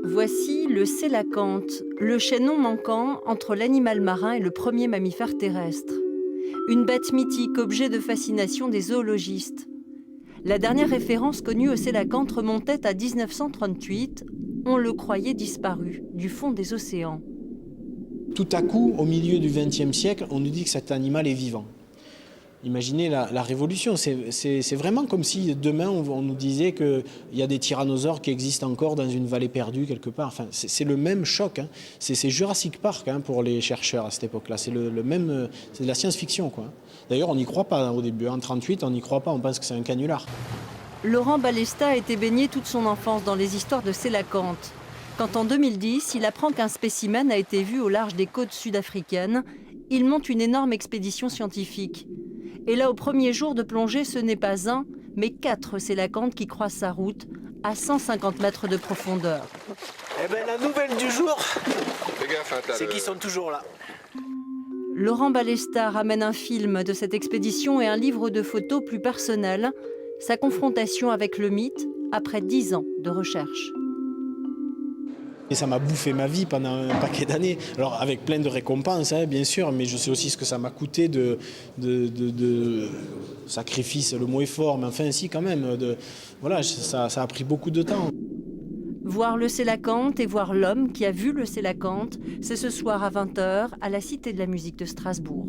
Voici le sélacanthe, le chaînon manquant entre l'animal marin et le premier mammifère terrestre. Une bête mythique, objet de fascination des zoologistes. La dernière référence connue au sélacanthe remontait à 1938. On le croyait disparu du fond des océans. Tout à coup, au milieu du XXe siècle, on nous dit que cet animal est vivant. Imaginez la révolution, c'est vraiment comme si demain on nous disait qu'il y a des tyrannosaures qui existent encore dans une vallée perdue quelque part. Enfin, c'est le même choc, hein. C'est Jurassic Park hein, pour les chercheurs à cette époque-là. C'est le même, c'est de la science-fiction, quoi. D'ailleurs, on n'y croit pas au début. En 1938, on n'y croit pas, on pense que c'est un canular. Laurent Balesta a été baigné toute son enfance dans les histoires de sélacanthe. Quand en 2010, il apprend qu'un spécimen a été vu au large des côtes sud-africaines, il monte une énorme expédition scientifique. Et là, au premier jour de plongée, ce n'est pas un, mais 4 sélacanthes qui croisent sa route à 150 mètres de profondeur. Eh ben, la nouvelle du jour, c'est qu'ils sont toujours là. Laurent Balesta ramène un film de cette expédition et un livre de photos plus personnel, sa confrontation avec le mythe après 10 ans de recherche. Et ça m'a bouffé ma vie pendant un paquet d'années. Alors avec plein de récompenses, hein, bien sûr, mais je sais aussi ce que ça m'a coûté de sacrifice, le mot est fort, mais enfin si quand même, voilà, ça a pris beaucoup de temps. Voir le sélacanthe et voir l'homme qui a vu le sélacanthe, c'est ce soir à 20 h à la Cité de la musique de Strasbourg.